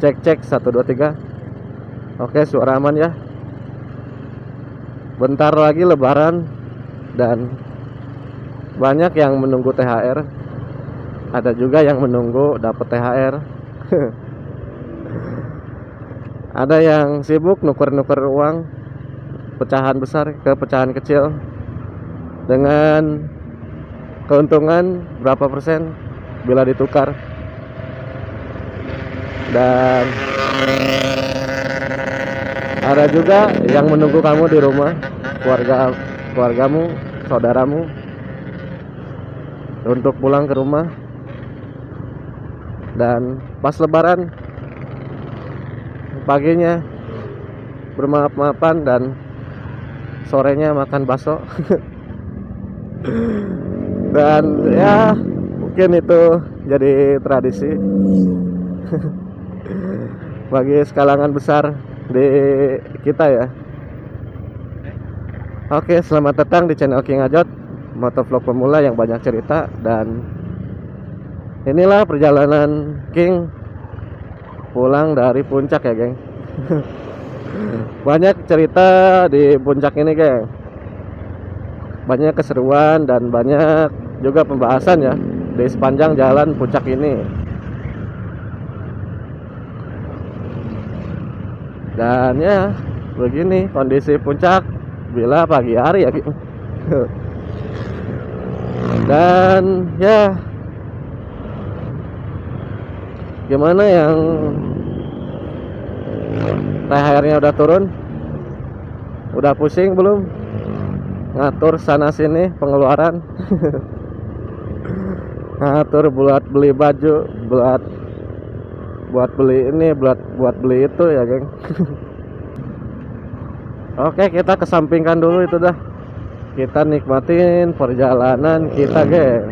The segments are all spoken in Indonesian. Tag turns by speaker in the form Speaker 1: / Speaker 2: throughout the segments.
Speaker 1: Cek 1 2 3. Oke, suara aman ya. Bentar lagi lebaran dan banyak yang menunggu THR. Ada juga yang menunggu dapat THR. Ada yang sibuk nuker-nuker uang pecahan besar ke pecahan kecil dengan keuntungan berapa persen bila ditukar. Dan ada juga yang menunggu kamu di rumah, keluargamu, saudaramu, untuk pulang ke rumah. Dan pas lebaran paginya bermaaf-maafan dan sorenya makan bakso. Dan ya mungkin itu jadi tradisi bagi kalangan besar di kita ya. Oke, selamat datang di channel King Ajot, motovlog pemula yang banyak cerita. Dan inilah perjalanan King pulang dari puncak ya, geng. Banyak cerita di puncak ini, geng. Banyak keseruan dan banyak juga pembahasan ya di sepanjang jalan puncak ini. Dan ya begini kondisi puncak bila pagi hari ya, geng. Dan ya gimana yang THR-nya udah turun? Udah pusing belum ngatur sana sini pengeluaran? Ngatur buat beli baju, buat beli ini, buat beli itu ya, geng. Oke, kita kesampingkan dulu itu dah. Kita nikmatin perjalanan kita, geng.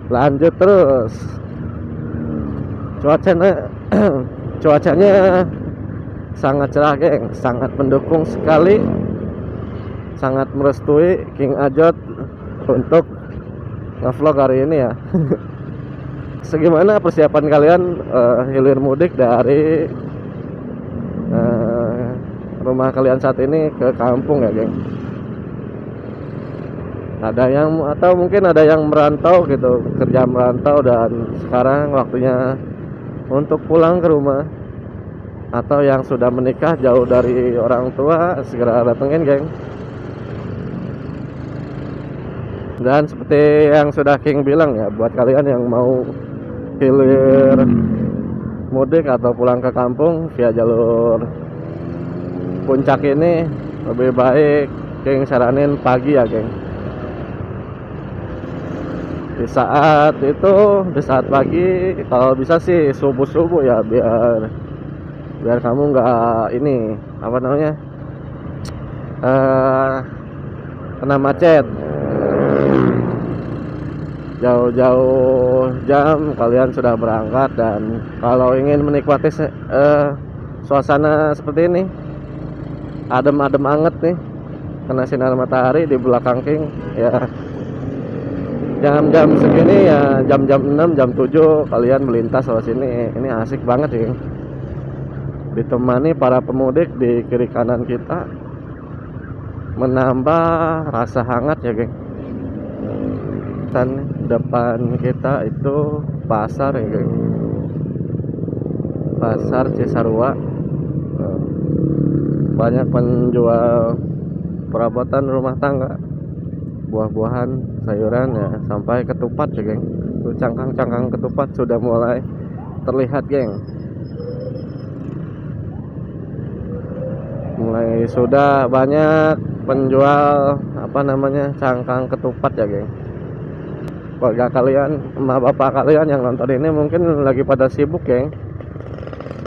Speaker 1: Lanjut terus. Cuacanya sangat cerah, geng, sangat mendukung sekali, sangat merestui King Ajot untuk ngevlog hari ini ya. Segimana persiapan kalian hilir mudik dari rumah kalian saat ini ke kampung ya, geng? Ada yang, atau mungkin ada yang merantau gitu, kerja merantau dan sekarang waktunya untuk pulang ke rumah. Atau yang sudah menikah jauh dari orang tua, segera datengin, geng. Dan seperti yang sudah King bilang ya, buat kalian yang mau hilir mudik atau pulang ke kampung via jalur puncak ini, lebih baik King saranin pagi ya, geng. Di saat pagi, kalau bisa sih subuh ya, biar kamu nggak ini apa namanya kena macet. Jauh-jauh jam kalian sudah berangkat, dan kalau ingin menikmati suasana seperti ini, adem-adem anget nih, kena sinar matahari di belakang King ya. Jam-jam segini ya, jam-jam 6, jam 7 kalian melintas lewat sini, ini asik banget ya, King. Ditemani para pemudik di kiri kanan kita, menambah rasa hangat ya, geng. Dan depan kita itu pasar ya, geng. Pasar Cisarua. Banyak penjual perabotan rumah tangga, buah-buahan, sayuran ya, sampai ketupat ya, geng. Tuh cangkang-cangkang ketupat sudah mulai terlihat, geng. Mulai sudah banyak penjual apa namanya cangkang ketupat ya, geng. Keluarga kalian, emak bapak kalian yang nonton ini mungkin lagi pada sibuk, geng,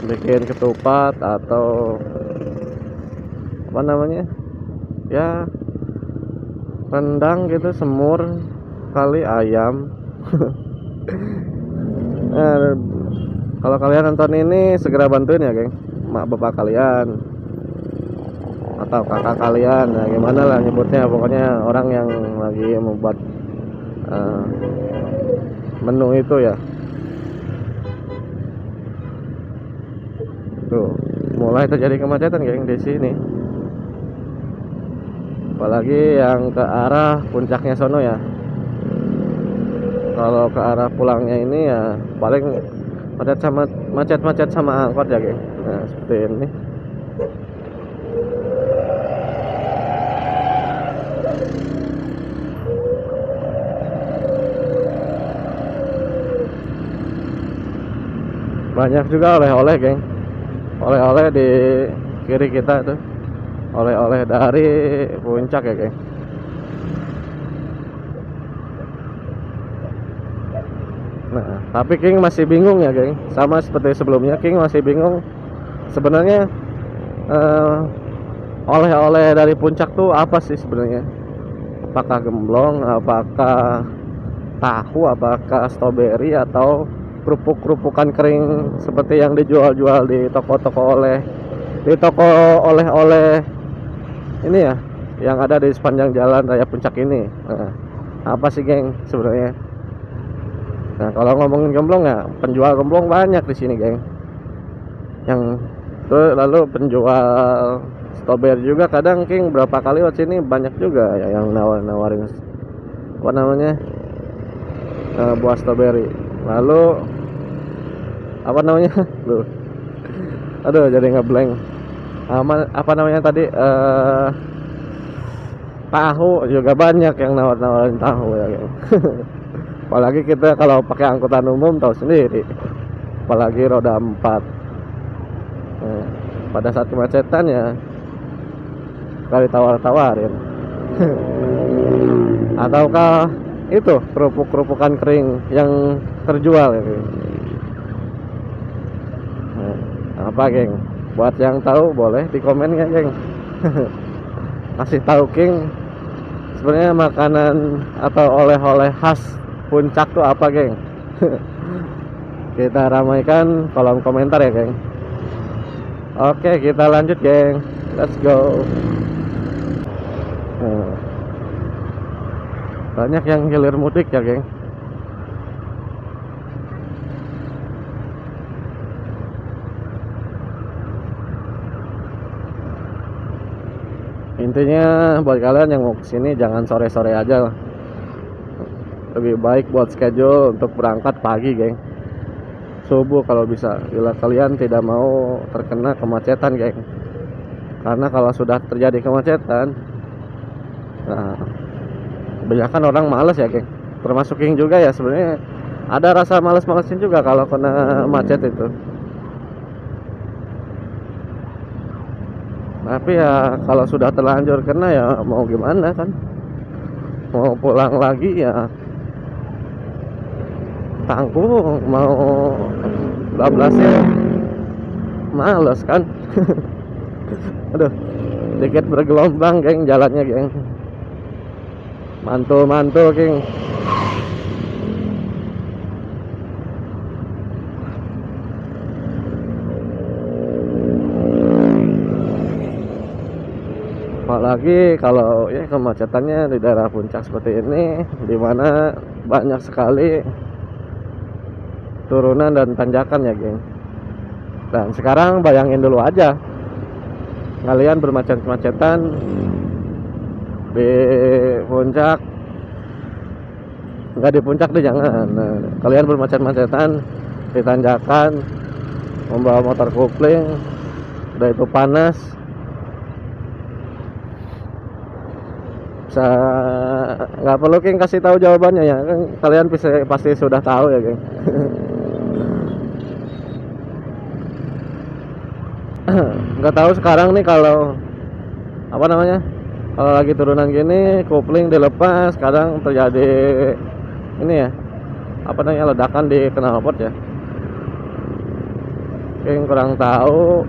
Speaker 1: bikin ketupat atau apa namanya ya, rendang gitu, semur kali ayam. Kalau kalian nonton ini segera bantuin ya, geng, emak bapak kalian atau kakak kalian, nah gimana lah nyebutnya, pokoknya orang yang lagi membuat menu itu ya. Tuh, mulai terjadi kemacetan geng di sini. Apalagi yang ke arah puncaknya sono ya. Kalau ke arah pulangnya ini ya paling macet sama angkot ya geng. Nah seperti ini. Banyak juga oleh-oleh geng, oleh-oleh di kiri kita tuh, oleh-oleh dari puncak ya geng. Nah tapi King masih bingung ya geng, sama seperti sebelumnya King masih bingung sebenarnya oleh-oleh dari puncak tuh apa sih sebenarnya. Apakah gemblong, apakah tahu, apakah stroberi, atau kerupuk-kerupukan kering seperti yang dijual-jual di toko-toko oleh-oleh ini ya, yang ada di sepanjang jalan raya puncak ini. Nah, apa sih geng sebenarnya? Nah kalau ngomongin gemblong ya, penjual gemblong banyak di sini geng. Yang tuh lalu penjual stroberi juga kadang King berapa kali lewat sini banyak juga ya yang nawarin apa namanya, buah stroberi. Lalu apa namanya lu, aduh jadi ngeblank. Apa namanya tadi, tahu juga banyak yang nawarin tahu ya geng. Apalagi kita kalau pakai angkutan umum tahu sendiri, apalagi roda 4. Nah, pada saat kemacetan ya kali tawar-tawarin. Ataukah itu kerupuk-kerupukan kering yang terjual ya geng. Nah, apa geng, buat yang tahu boleh di komen ya geng. Kasih tahu King sebenarnya makanan atau oleh-oleh khas puncak tuh apa geng. Kita ramaikan kolom komentar ya geng. Oke kita lanjut geng, let's go. Nah, banyak yang hilir mudik ya geng. Intinya buat kalian yang mau kesini jangan sore-sore aja lah. Lebih baik buat schedule untuk berangkat pagi geng, subuh kalau bisa, bila kalian tidak mau terkena kemacetan geng. Karena kalau sudah terjadi kemacetan, nah kebanyakan orang males ya geng, termasuk King juga ya. Sebenarnya ada rasa males-malesin juga kalau kena macet itu. Tapi ya kalau sudah terlanjur kena ya mau gimana kan, mau pulang lagi ya tanggung, mau bablasnya males kan. Aduh dikit bergelombang geng jalannya geng, mantul-mantul King. Apalagi kalau ya kemacetannya di daerah puncak seperti ini, dimana banyak sekali turunan dan tanjakan ya geng. Dan sekarang bayangin dulu aja kalian bermacet-macetan di puncak, nggak di puncak deh jangan. Nah, kalian bermacet-macetan di tanjakan membawa motor kopling, udah itu panas, bisa nggak perlu King kasih tahu jawabannya ya kan, kalian pasti sudah tahu ya geng. Nggak tahu sekarang nih kalau apa namanya, kalau lagi turunan gini kopling dilepas kadang terjadi ini ya, apa namanya, ledakan di knalpot ya. King kurang tahu,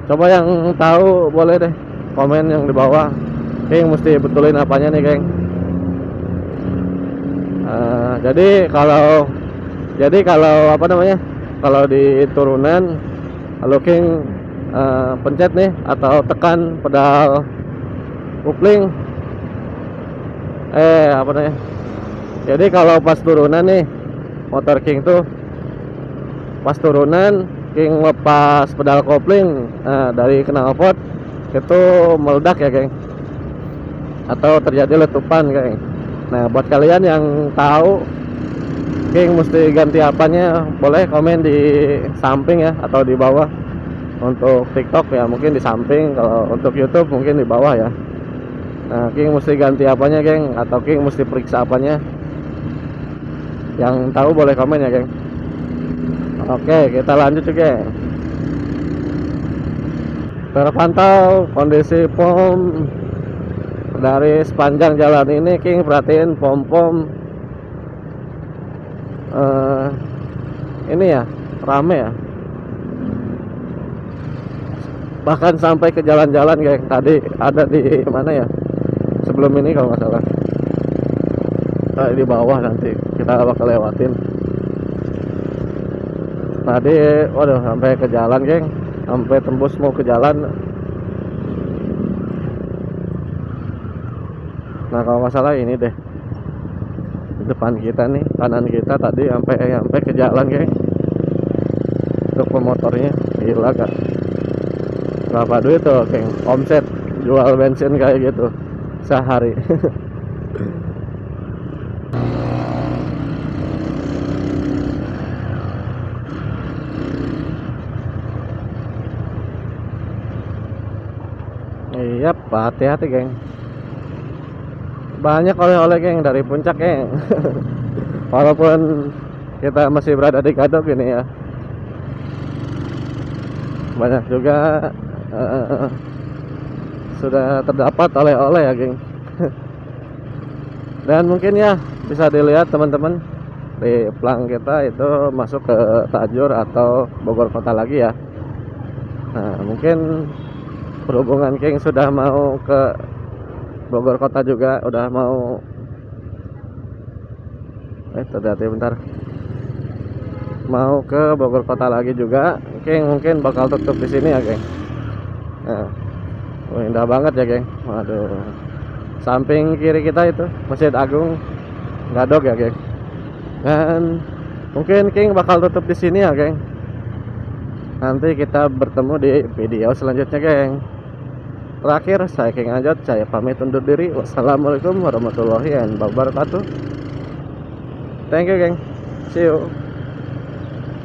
Speaker 1: coba yang tahu boleh deh komen yang di bawah. King mesti betulin apanya nih geng. Jadi kalau apa namanya, kalau di turunan kalau King pencet nih atau tekan pedal kopling, apa namanya, jadi kalau pas turunan nih motor King tuh pas turunan King lepas pedal kopling dari knalpot itu meledak ya geng, atau terjadi letupan geng. Nah buat kalian yang tahu King mesti ganti apanya, boleh komen di samping ya atau di bawah. Untuk TikTok ya mungkin di samping, kalau untuk YouTube mungkin di bawah ya. Nah King mesti ganti apanya geng, atau King mesti periksa apanya, yang tahu boleh komen ya geng. Oke, kita lanjut juga. Terpantau kondisi pom dari sepanjang jalan ini. King perhatiin pom-pom ini ya, rame ya. Bahkan sampai ke jalan-jalan geng. Tadi ada di mana ya, sebelum ini kalau nggak salah, di bawah, nanti kita bakal lewatin. Tadi waduh sampai ke jalan geng, sampai tembus mau ke jalan. Nah kalau nggak salah ini deh, depan kita nih, kanan kita tadi sampai ke jalan geng. Untuk pemotornya gila kan, berapa duit tuh geng omset jual bensin kayak gitu sehari. Iya, hati-hati geng. Banyak oleh-oleh geng dari puncak geng. Walaupun kita masih berada di Gadok ini ya, banyak juga sudah terdapat oleh-oleh ya geng. Dan mungkin ya bisa dilihat teman-teman, di plang kita itu masuk ke Tajur atau Bogor kota lagi ya. Nah mungkin berhubungan King sudah mau ke Bogor kota juga, udah mau terhati bentar, mau ke Bogor kota lagi juga. King mungkin bakal tutup di sini ya geng. Nah, indah banget ya geng. Waduh, samping kiri kita itu Masjid Agung Gadok ya geng. Dan mungkin King bakal tutup di sini ya geng. Nanti kita bertemu di video selanjutnya geng. Terakhir saya King Ajat, saya pamit undur diri. Wassalamualaikum warahmatullahi wabarakatuh. Thank you geng, see you.